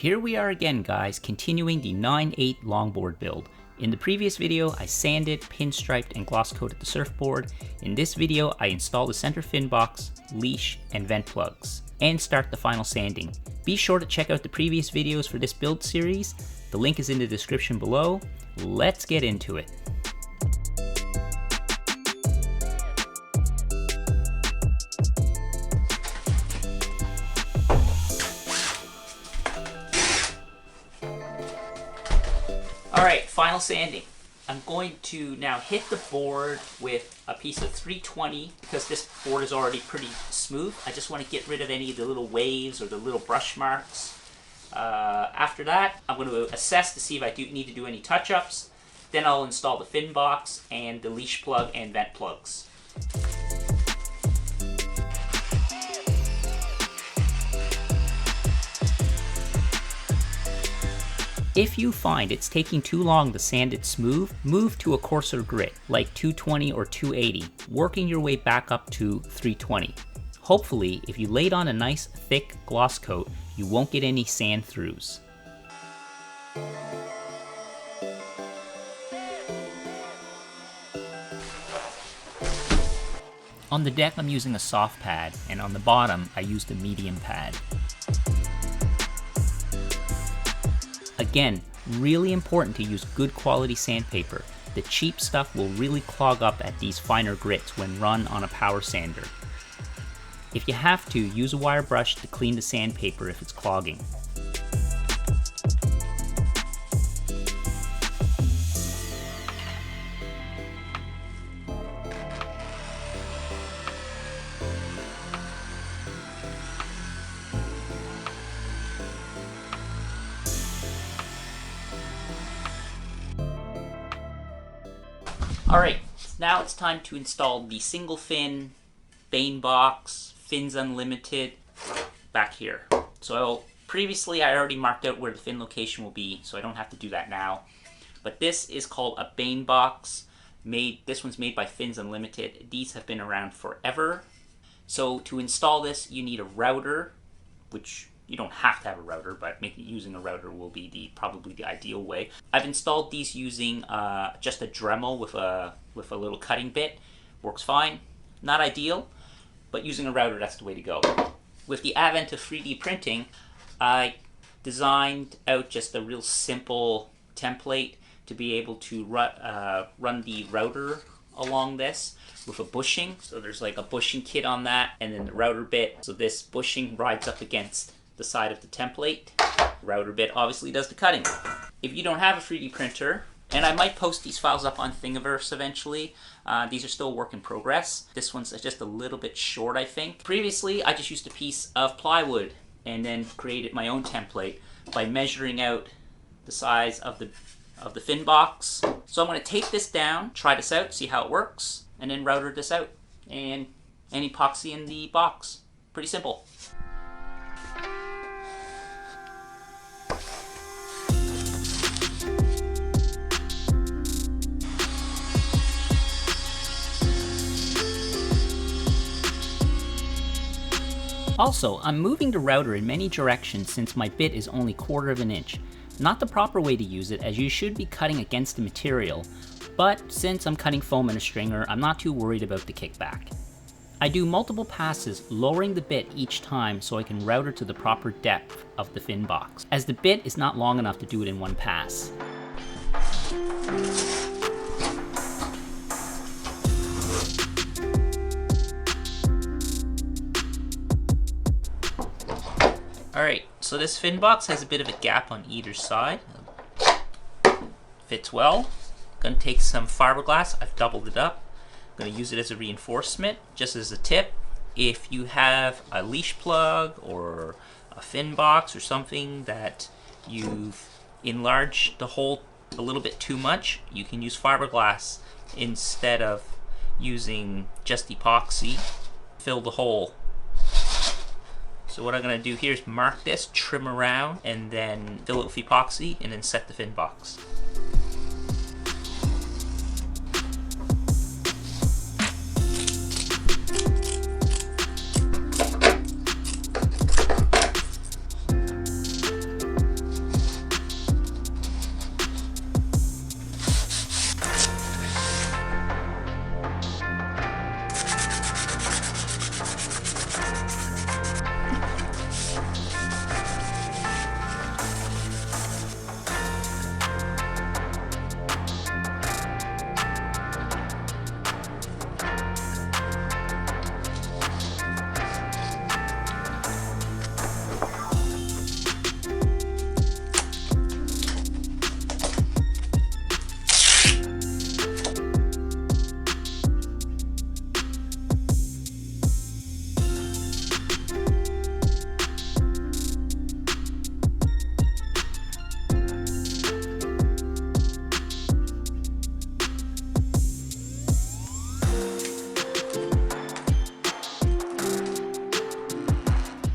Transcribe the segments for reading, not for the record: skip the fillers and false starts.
Here we are again, guys, continuing the 9/8 longboard build. In the previous video, I sanded, pinstriped, and gloss coated the surfboard. In this video, I install the center fin box, leash, and vent plugs, and start the final sanding. Be sure to check out the previous videos for this build series. The link is in the description below. Let's get into it. Alright, final sanding. I'm going to now hit the board with a piece of 320 because this board is already pretty smooth. I just want to get rid of any of the little waves or the little brush marks. After that, I'm going to assess to see if I do need to do any touch-ups. Then I'll install the fin box and the leash plug and vent plugs. If you find it's taking too long to sand it smooth, move to a coarser grit, like 220 or 280, working your way back up to 320. Hopefully, if you laid on a nice thick gloss coat, you won't get any sand throughs. On the deck, I'm using a soft pad, and on the bottom, I used a medium pad. Again, really important to use good quality sandpaper. The cheap stuff will really clog up at these finer grits when run on a power sander. If you have to, use a wire brush to clean the sandpaper if it's clogging. Alright, now it's time to install the single fin, bahne box, fins unlimited, back here. So previously I already marked out where the fin location will be, so I don't have to do that now. But this is called a bahne box. This one's made by Fins Unlimited. These have been around forever. So to install this, you need a router, which you don't have to have a router, but using a router will be probably the ideal way. I've installed these using just a Dremel with a little cutting bit. Works fine. Not ideal, but using a router, that's the way to go. With the advent of 3D printing, I designed out just a real simple template to be able to run the router along this with a bushing. So there's like a bushing kit on that, and then the router bit. So this bushing rides up against the side of the template. The router bit obviously does the cutting. If you don't have a 3D printer, and I might post these files up on Thingiverse eventually, these are still a work in progress. This one's just a little bit short, I think. Previously, I just used a piece of plywood and then created my own template by measuring out the size of the fin box. So I'm going to tape this down, try this out, see how it works, and then router this out and epoxy in the box. Pretty simple. Also, I'm moving the router in many directions since my bit is only 1/4 of an inch. Not the proper way to use it, as you should be cutting against the material, but since I'm cutting foam in a stringer, I'm not too worried about the kickback. I do multiple passes, lowering the bit each time so I can router to the proper depth of the fin box, as the bit is not long enough to do it in one pass. Alright, so this fin box has a bit of a gap on either side. Fits well. Gonna take some fiberglass, I've doubled it up. Gonna use it as a reinforcement. Just as a tip, if you have a leash plug or a fin box or something that you've enlarged the hole a little bit too much, you can use fiberglass instead of using just epoxy. Fill the hole. So what I'm going to do here is mark this, trim around, and then fill it with epoxy, and then set the fin box.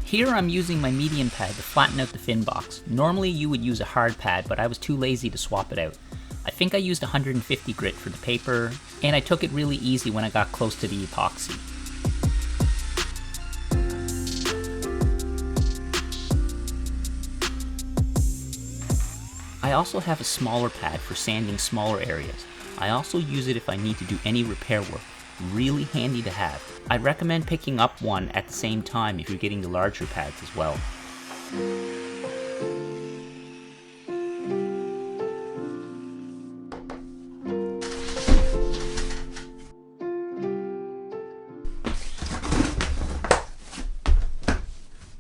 Here I'm using my medium pad to flatten out the fin box. Normally you would use a hard pad, but I was too lazy to swap it out. I think I used 150 grit for the paper, and I took it really easy when I got close to the epoxy. I also have a smaller pad for sanding smaller areas. I also use it if I need to do any repair work. Really handy to have. I'd recommend picking up one at the same time if you're getting the larger pads as well.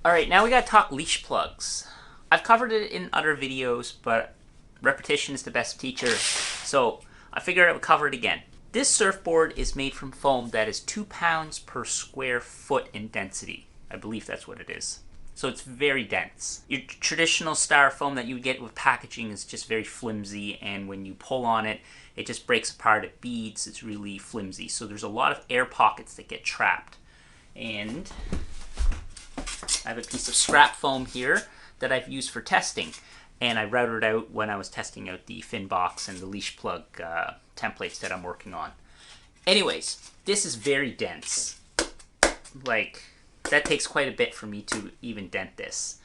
Alright, now we gotta talk leash plugs. I've covered it in other videos, but repetition is the best teacher, so I figured I would cover it again. This surfboard is made from foam that is 2 pounds per square foot in density. I believe that's what it is. So it's very dense. Your traditional styrofoam that you would get with packaging is just very flimsy, and when you pull on it, it just breaks apart, it beads, it's really flimsy. So there's a lot of air pockets that get trapped. And I have a piece of scrap foam here that I've used for testing, and I routed out when I was testing out the fin box and the leash plug templates that I'm working on. Anyways, this is very dense. Like, that takes quite a bit for me to even dent this.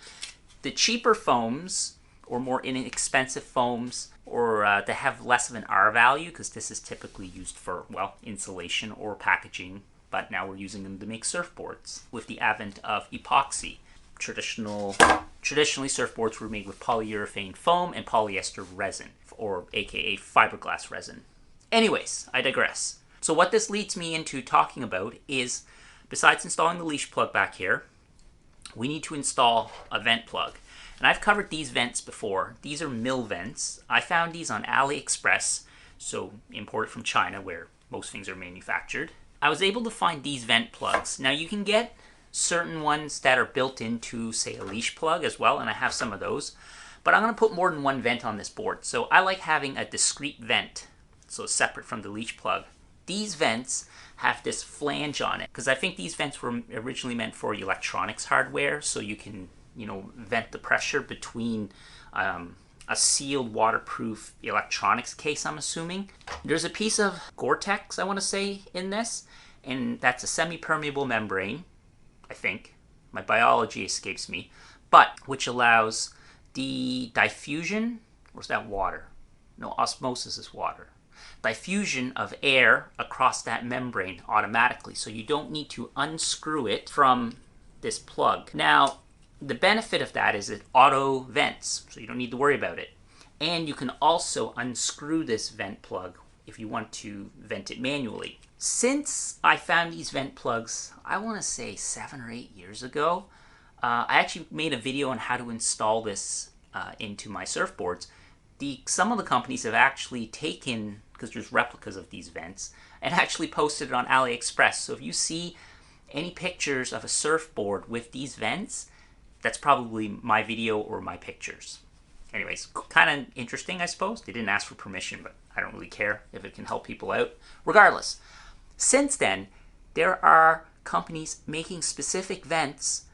The cheaper foams, or more inexpensive foams, or that have less of an R value, because this is typically used for, well, insulation or packaging, but now we're using them to make surfboards with the advent of epoxy. Traditionally, surfboards were made with polyurethane foam and polyester resin, or aka fiberglass resin. Anyways, I digress. So what this leads me into talking about is, besides installing the leash plug back here, we need to install a vent plug. And I've covered these vents before. These are mill vents. I found these on AliExpress, so imported from China where most things are manufactured. I was able to find these vent plugs. Now you can get certain ones that are built into, say, a leash plug as well, and I have some of those. But I'm going to put more than one vent on this board, so I like having a discrete vent, so separate from the leash plug. These vents have this flange on it, because I think these vents were originally meant for electronics hardware, so you can, vent the pressure between a sealed waterproof electronics case, I'm assuming. There's a piece of Gore-Tex, I want to say, in this, and that's a semi-permeable membrane, I think. My biology escapes me. But which allows the diffusion, or is that water? No, osmosis is water. Diffusion of air across that membrane automatically, so you don't need to unscrew it from this plug. Now, the benefit of that is it auto vents, so you don't need to worry about it. And you can also unscrew this vent plug if you want to vent it manually. Since I found these vent plugs, I want to say 7 or 8 years ago, I actually made a video on how to install this into my surfboards. Some of the companies have actually taken, because there's replicas of these vents, and actually posted it on AliExpress. So if you see any pictures of a surfboard with these vents, that's probably my video or my pictures. Anyways, kind of interesting, I suppose. They didn't ask for permission, but I don't really care if it can help people out. Regardless, since then, there are companies making specific vents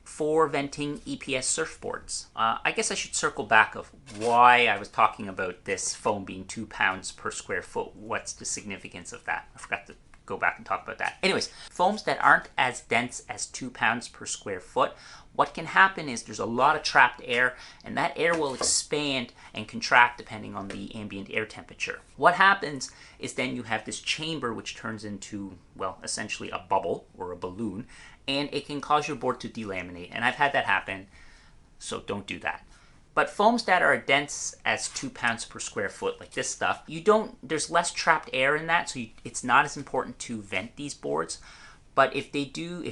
for venting EPS surfboards. I guess I should circle back of why I was talking about this foam being 2 pounds per square foot. What's the significance of that? I forgot to go back and talk about that. Anyways, foams that aren't as dense as 2 pounds per square foot, what can happen is there's a lot of trapped air, and that air will expand and contract depending on the ambient air temperature. What happens is then you have this chamber which turns into, well, essentially a bubble or a balloon, and it can cause your board to delaminate. And I've had that happen, so don't do that. But foams that are dense as 2 pounds per square foot, like this stuff, there's less trapped air in that, so it's not as important to vent these boards. But if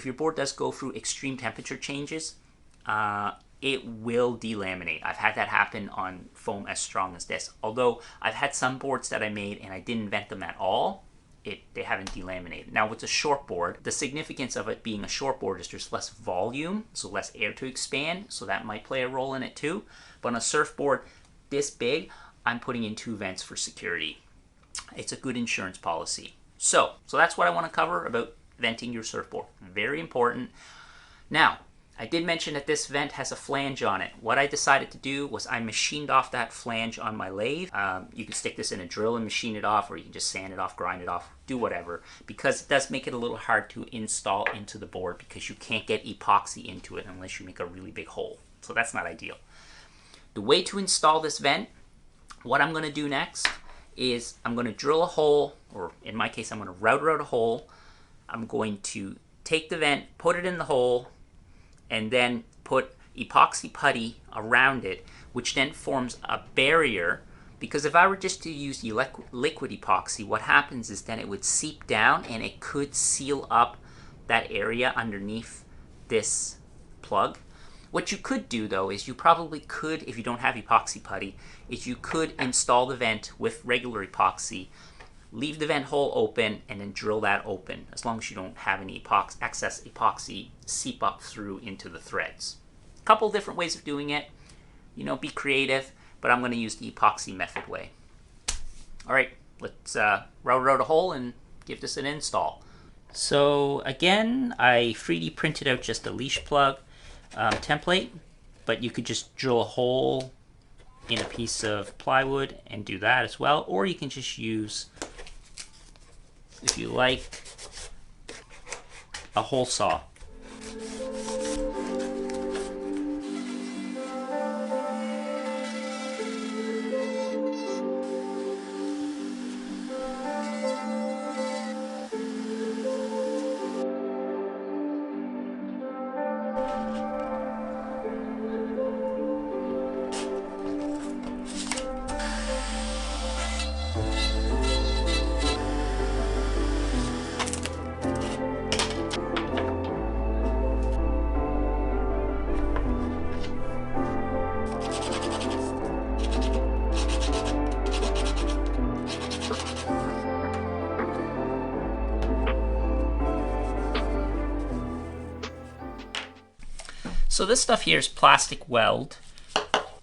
your board does go through extreme temperature changes, it will delaminate. I've had that happen on foam as strong as this. Although I've had some boards that I made and I didn't vent them at all, they haven't delaminated. Now with a short board, the significance of it being a short board is there's less volume, so less air to expand, so that might play a role in it too. But on a surfboard this big, I'm putting in 2 vents for security. It's a good insurance policy. So that's what I want to cover about venting your surfboard. Very important. Now, I did mention that this vent has a flange on it. What I decided to do was I machined off that flange on my lathe. You can stick this in a drill and machine it off, or you can just sand it off, grind it off, do whatever. Because it does make it a little hard to install into the board because you can't get epoxy into it unless you make a really big hole. So that's not ideal. The way to install this vent, what I'm going to do next is I'm going to drill a hole, or in my case I'm going to route a hole. I'm going to take the vent, put it in the hole, and then put epoxy putty around it, which then forms a barrier. Because if I were just to use liquid epoxy, what happens is then it would seep down and it could seal up that area underneath this plug. What you could do though is you probably could, if you don't have epoxy putty, is you could install the vent with regular epoxy, leave the vent hole open, and then drill that open, as long as you don't have any excess epoxy seep up through into the threads. A couple different ways of doing it. You know, be creative, but I'm going to use the epoxy method way. All right, let's route a hole and give this an install. So again, I 3D printed out just a leash plug template, but you could just drill a hole in a piece of plywood and do that as well, or you can just use, if you like, a hole saw. So this stuff here is plastic weld.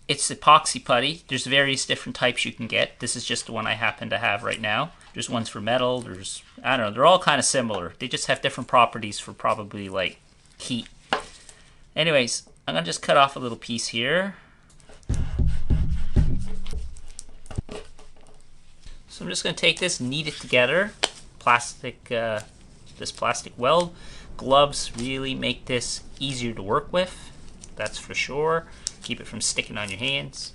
It's epoxy putty. There's various different types you can get. This is just the one I happen to have right now. There's ones for metal. There's, I don't know, they're all kind of similar. They just have different properties for probably like heat. Anyways, I'm gonna just cut off a little piece here. So I'm just gonna take this, knead it together. This plastic weld. Gloves really make this easier to work with, that's for sure. Keep it from sticking on your hands.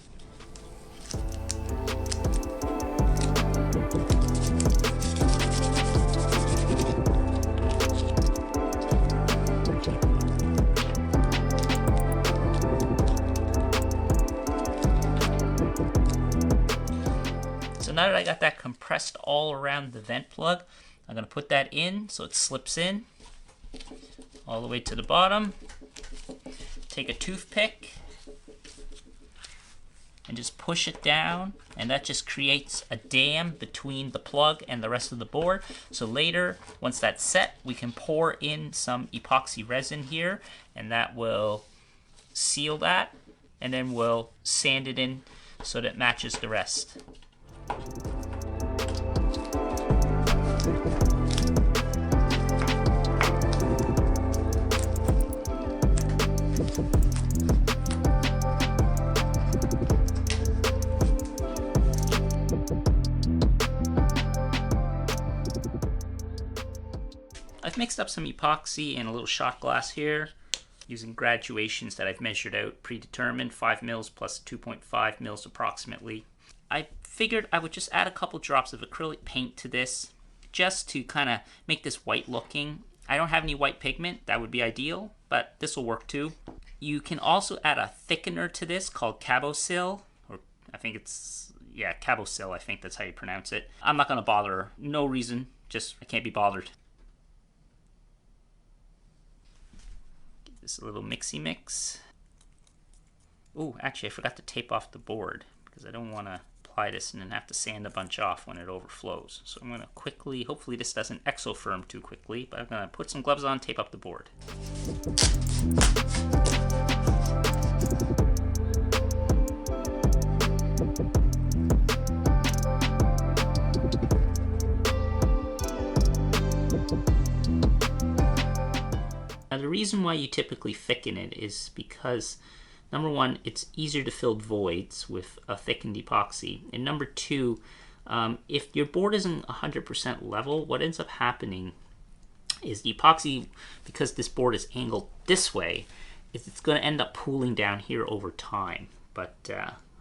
So now that I got that compressed all around the vent plug, I'm going to put that in so it slips in all the way to the bottom. Take a toothpick and just push it down, and that just creates a dam between the plug and the rest of the board. So later, once that's set, we can pour in some epoxy resin here, and that will seal that, and then we'll sand it in so that it matches the rest. I've mixed up some epoxy and a little shot glass here using graduations that I've measured out, predetermined, 5 mils plus 2.5 mils approximately. I figured I would just add a couple drops of acrylic paint to this just to kind of make this white looking. I don't have any white pigment, that would be ideal, but this will work too. You can also add a thickener to this called Cabosil, or I think it's, yeah, Cabosil, I think that's how you pronounce it. I'm not gonna bother, no reason, just I can't be bothered. Give this a little mixy mix. Oh, actually I forgot to tape off the board because I don't want to apply this and then have to sand a bunch off when it overflows. So I'm going to quickly, hopefully this doesn't exofirm too quickly, but I'm going to put some gloves on, tape up the board. Now the the reason why you typically thicken it is because, number one, it's easier to fill voids with a thickened epoxy. And number two, if your board isn't 100% level, what ends up happening is the epoxy, because this board is angled this way, it's going to end up pooling down here over time. But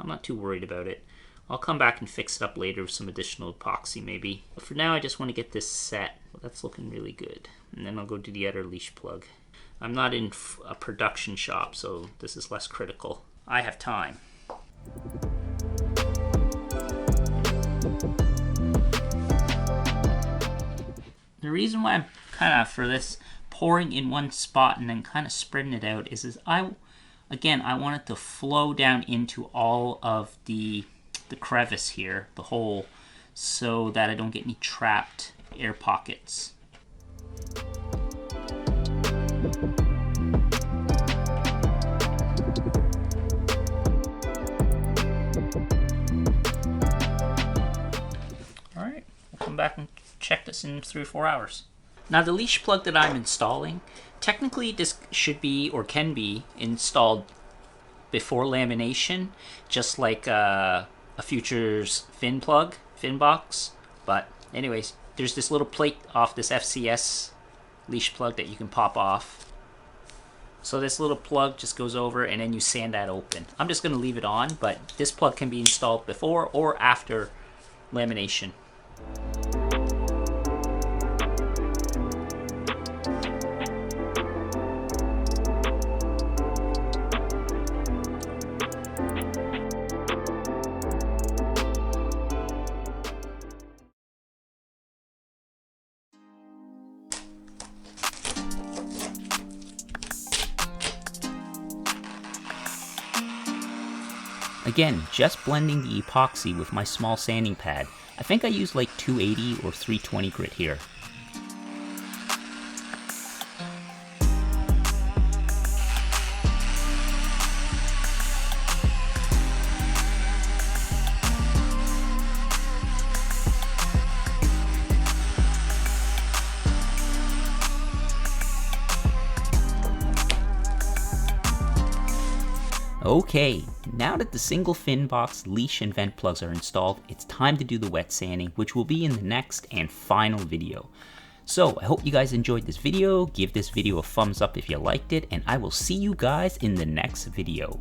I'm not too worried about it. I'll come back and fix it up later with some additional epoxy maybe. But for now, I just want to get this set. That's looking really good. And then I'll go do the other leash plug. I'm not in a production shop, so this is less critical. I have time. The reason why I'm kind of, for this, pouring in one spot and then kind of spreading it out is I want it to flow down into all of the crevice here, the hole, so that I don't get any trapped air pockets. Alright, we'll come back and check this in 3 or 4 hours. Now the leash plug that I'm installing, technically this should be or can be installed before lamination, just like a Future's fin box. But anyways, there's this little plate off this FCS leash plug that you can pop off. So this little plug just goes over and then you sand that open. I'm just going to leave it on, but this plug can be installed before or after lamination. Again, just blending the epoxy with my small sanding pad. I think I used like 280 or 320 grit here. Okay, now that the single fin box, leash, and vent plugs are installed, it's time to do the wet sanding, which will be in the next and final video. So I hope you guys enjoyed this video. Give this video a thumbs up if you liked it, and I will see you guys in the next video.